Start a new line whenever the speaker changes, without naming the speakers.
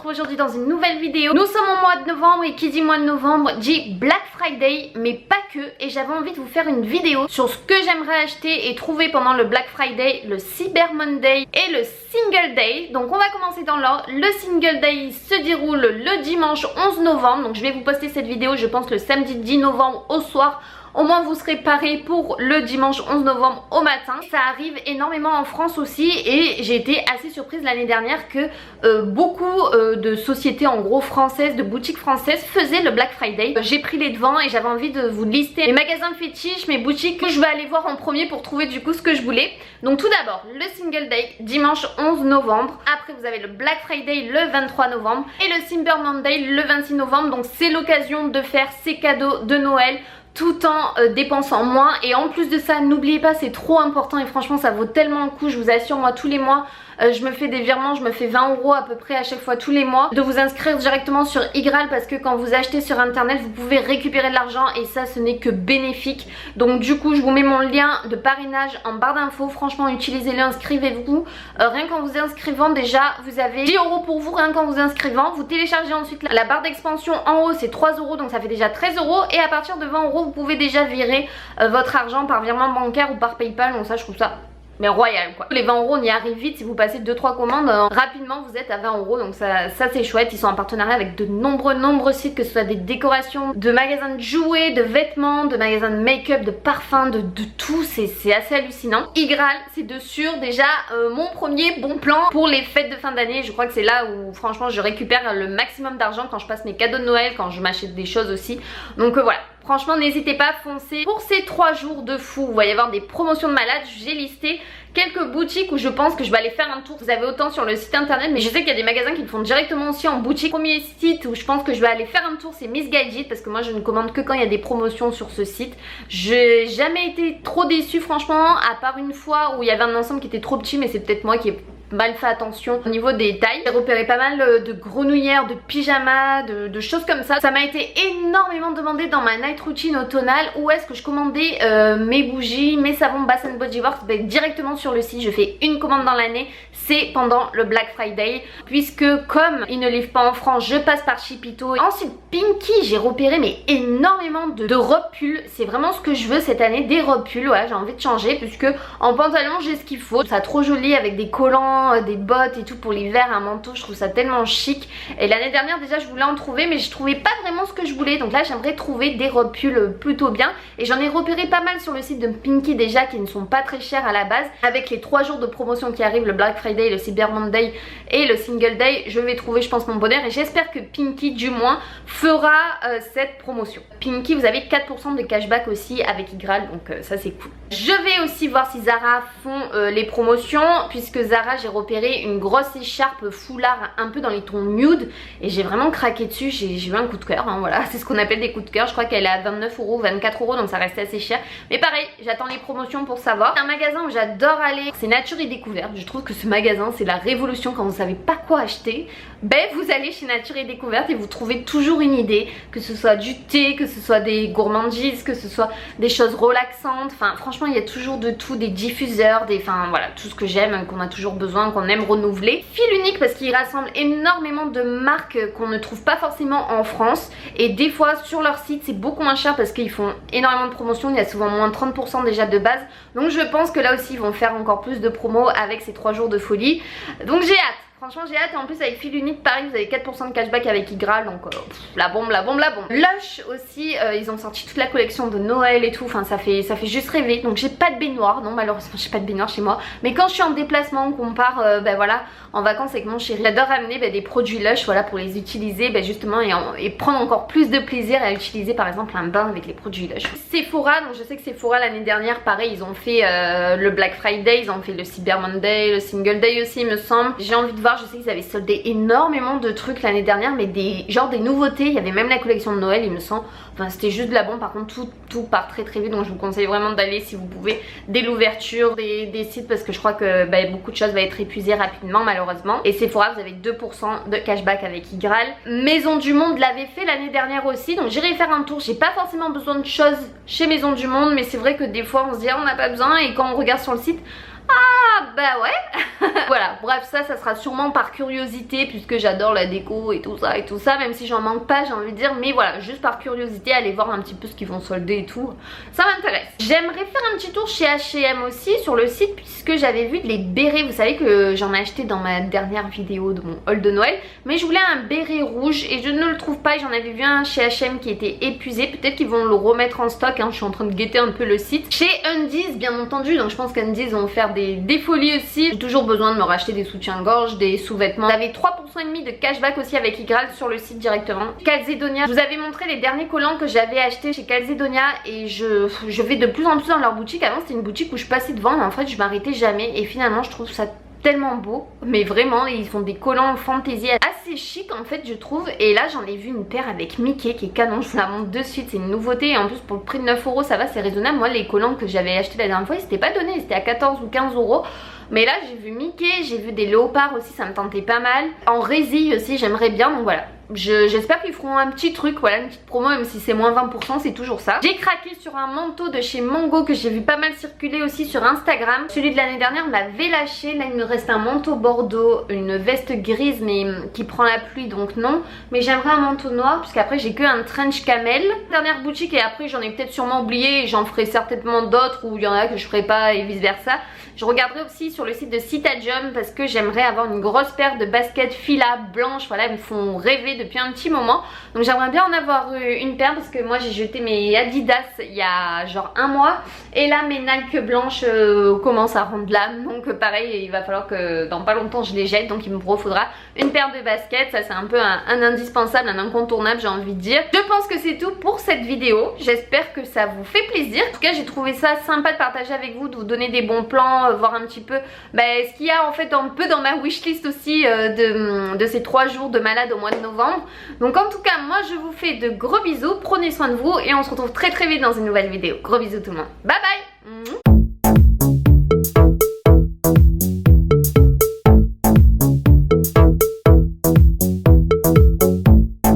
retrouve aujourd'hui dans une nouvelle vidéo. Nous sommes au mois de novembre et qui dit mois de novembre dit Black Friday, mais pas que. Et j'avais envie de vous faire une vidéo sur ce que j'aimerais acheter et trouver pendant le Black Friday, le Cyber Monday et le Single Day. Donc on va commencer dans l'ordre. Le Single Day se déroule le dimanche 11 novembre. Donc je vais vous poster cette vidéo je pense le samedi 10 novembre au soir. Au moins vous serez parés pour le dimanche 11 novembre au matin. Ça arrive énormément en France aussi et j'ai été assez surprise l'année dernière que beaucoup de sociétés en gros françaises, de boutiques françaises faisaient le Black Friday. J'ai pris les devants et j'avais envie de vous lister mes magasins fétiches, mes boutiques que je vais aller voir en premier pour trouver du coup ce que je voulais. Donc tout d'abord le Single Day dimanche 11 novembre. Après vous avez le Black Friday le 23 novembre et le Cyber Monday le 26 novembre. Donc c'est l'occasion de faire ces cadeaux de Noël tout en dépensant moins. Et en plus de ça, n'oubliez pas, c'est trop important et franchement ça vaut tellement le coup. Je vous assure, moi tous les mois je me fais des virements, je me fais 20 € à peu près à chaque fois tous les mois, de vous inscrire directement sur Igral parce que quand vous achetez sur internet vous pouvez récupérer de l'argent et ça ce n'est que bénéfique. Donc du coup je vous mets mon lien de parrainage en barre d'infos. Franchement utilisez-le, inscrivez-vous. Rien qu'en vous inscrivant déjà vous avez 10 € pour vous, rien qu'en vous inscrivant. Vous téléchargez ensuite la barre d'expansion en haut, c'est 3 € donc ça fait déjà 13 € et à partir de 20 € vous pouvez déjà virer votre argent par virement bancaire ou par PayPal. Donc ça je trouve ça mais royal quoi. Les 20 € on y arrive vite, si vous passez 2-3 commandes rapidement vous êtes à 20 € donc ça c'est chouette. Ils sont en partenariat avec de nombreux sites, que ce soit des décorations, de magasins de jouets, de vêtements, de magasins de make-up, de parfums, de tout, c'est assez hallucinant. Igral c'est de sûr déjà mon premier bon plan pour les fêtes de fin d'année. Je crois que c'est là où franchement je récupère le maximum d'argent quand je passe mes cadeaux de Noël, quand je m'achète des choses aussi. Donc voilà. Franchement n'hésitez pas à foncer pour ces 3 jours de fou. Vous va y avoir des promotions de malades. J'ai listé quelques boutiques où je pense que je vais aller faire un tour. Vous avez autant sur le site internet mais je sais qu'il y a des magasins qui le font directement aussi en boutique. Premier site où je pense que je vais aller faire un tour c'est Missguided parce que moi je ne commande que quand il y a des promotions sur ce site. J'ai jamais été trop déçue franchement, à part une fois où il y avait un ensemble qui était trop petit, mais c'est peut-être moi qui ai mal fait attention au niveau des tailles. J'ai repéré pas mal de grenouillères, de pyjamas, de choses comme ça. Ça m'a été énormément demandé dans ma night routine automnale. Où est-ce que je commandais mes bougies, mes savons Bath & Body Works? Directement sur le site. Je fais une commande dans l'année, c'est pendant le Black Friday, puisque comme ils ne livrent pas en France, je passe par Chipito. Ensuite Pinky, j'ai repéré mais énormément de robes pulls. C'est vraiment ce que je veux cette année, des robes pulls. Ouais, j'ai envie de changer puisque en pantalon j'ai ce qu'il faut. Ça trop joli avec des collants, des bottes et tout pour l'hiver, un manteau, je trouve ça tellement chic. Et l'année dernière déjà je voulais en trouver mais je trouvais pas vraiment ce que je voulais, donc là j'aimerais trouver des robes pulls plutôt bien. Et j'en ai repéré pas mal sur le site de Pinky déjà qui ne sont pas très chers à la base. Avec les 3 jours de promotion qui arrivent, le Black Friday, le Cyber Monday et le Single Day, je vais trouver je pense mon bonheur et j'espère que Pinky du moins fera cette promotion. Pinky vous avez 4% de cashback aussi avec Igral, donc ça c'est cool. Je vais aussi voir si Zara font les promotions, puisque Zara j'ai repéré une grosse écharpe foulard un peu dans les tons nude et j'ai vraiment craqué dessus. J'ai eu un coup de cœur, hein, voilà, c'est ce qu'on appelle des coups de cœur. Je crois qu'elle est à 29 €, 24 € donc ça reste assez cher, mais pareil j'attends les promotions pour savoir. Un magasin où j'adore aller c'est Nature et Découverte. Je trouve que ce magasin c'est la révolution quand vous savez pas quoi acheter. Ben vous allez chez Nature et Découverte et vous trouvez toujours une idée, que ce soit du thé, que ce soit des gourmandises, que ce soit des choses relaxantes. Enfin franchement il y a toujours de tout, des diffuseurs, enfin voilà, tout ce que j'aime, qu'on a toujours besoin, qu'on aime renouveler. Fil unique parce qu'il rassemble énormément de marques qu'on ne trouve pas forcément en France et des fois sur leur site c'est beaucoup moins cher parce qu'ils font énormément de promotions. Il y a souvent moins de 30% déjà de base, donc je pense que là aussi ils vont faire encore plus de promos avec ces 3 jours de folie, donc j'ai hâte. Franchement j'ai hâte. Et en plus avec fil unique pareil vous avez 4% de cashback avec Igral, donc la bombe. Lush aussi ils ont sorti toute la collection de Noël et tout, enfin ça fait juste rêver. Donc j'ai pas de baignoire, non malheureusement j'ai pas de baignoire chez moi, mais quand je suis en déplacement, qu'on part ben voilà en vacances avec mon chéri, j'adore ramener des produits Lush voilà pour les utiliser justement et prendre encore plus de plaisir à utiliser par exemple un bain avec les produits Lush. Sephora, donc je sais que Sephora l'année dernière pareil ils ont fait le Black Friday, ils ont fait le Cyber Monday, le Single Day aussi il me semble. J'ai envie de voir, je sais qu'ils avaient soldé énormément de trucs l'année dernière, mais des nouveautés. Il y avait même la collection de Noël il me semble. Enfin c'était juste de la bombe. Par contre tout part très vite, donc je vous conseille vraiment d'aller si vous pouvez dès l'ouverture des sites, parce que je crois que beaucoup de choses va être épuisées rapidement malheureusement. Et Sephora vous avez 2% de cashback avec Igral. Maison du Monde l'avait fait l'année dernière aussi, donc j'irai faire un tour. J'ai pas forcément besoin de choses chez Maison du Monde, mais c'est vrai que des fois on se dit ah, on n'a pas besoin, et quand on regarde sur le site, ah bah ouais. Voilà, bref, ça sera sûrement par curiosité puisque j'adore la déco et tout ça, même si j'en manque pas, j'ai envie de dire, mais voilà, juste par curiosité, aller voir un petit peu ce qu'ils vont solder et tout, ça m'intéresse. J'aimerais faire un petit tour chez H&M aussi sur le site puisque j'avais vu les bérets, vous savez que j'en ai acheté dans ma dernière vidéo de mon haul de Noël, mais je voulais un béret rouge et je ne le trouve pas, j'en avais vu un chez H&M qui était épuisé, peut-être qu'ils vont le remettre en stock, hein. Je suis en train de guetter un peu le site. Chez Undies bien entendu, donc je pense qu'Undies vont faire des folies aussi. J'ai toujours besoin de me racheter des soutiens-gorge, des sous-vêtements. J'avais 3,5% de cashback aussi avec Igral sur le site directement. Calzedonia, je vous avais montré les derniers collants que j'avais achetés chez Calzedonia et je vais de plus en plus dans leur boutique. Avant c'était une boutique où je passais devant mais en fait je m'arrêtais jamais et finalement je trouve ça tellement beau, mais vraiment ils font des collants fantaisie assez chic en fait je trouve. Et là j'en ai vu une paire avec Mickey qui est canon, je vous la montre de suite, c'est une nouveauté et en plus pour le prix de 9 € ça va, c'est raisonnable. Moi les collants que j'avais acheté la dernière fois ils s'étaient pas donné, c'était à 14 ou 15 €. Mais là j'ai vu Mickey, j'ai vu des léopards aussi, ça me tentait pas mal. En résille aussi j'aimerais bien, donc voilà. J'espère qu'ils feront un petit truc, voilà, une petite promo, même si c'est moins 20%, c'est toujours ça. J'ai craqué sur un manteau de chez Mango que j'ai vu pas mal circuler aussi sur Instagram. Celui de l'année dernière m'avait lâché, là il me reste un manteau bordeaux, une veste grise mais qui prend la pluie donc non. Mais j'aimerais un manteau noir puisqu'après j'ai que un trench camel. Dernière boutique et après j'en ai peut-être sûrement oublié et j'en ferai certainement d'autres où il y en a que je ferai pas et vice versa. Je regarderai aussi sur le site de Citadium parce que j'aimerais avoir une grosse paire de baskets Fila blanches, voilà, elles me font rêver depuis un petit moment. Donc j'aimerais bien en avoir une paire parce que moi j'ai jeté mes Adidas il y a genre un mois et là mes Nike blanches commencent à rendre l'âme. Donc pareil il va falloir que dans pas longtemps je les jette, donc il me faudra une paire de baskets. Ça c'est un peu un indispensable, un incontournable j'ai envie de dire. Je pense que c'est tout pour cette vidéo, j'espère que ça vous fait plaisir. En tout cas j'ai trouvé ça sympa de partager avec vous, de vous donner des bons plans, voir un petit peu ce qu'il y a en fait un peu dans ma wishlist aussi de ces 3 jours de malade au mois de novembre. Donc en tout cas moi je vous fais de gros bisous, prenez soin de vous et on se retrouve très vite dans une nouvelle vidéo. Gros bisous tout le monde, bye bye.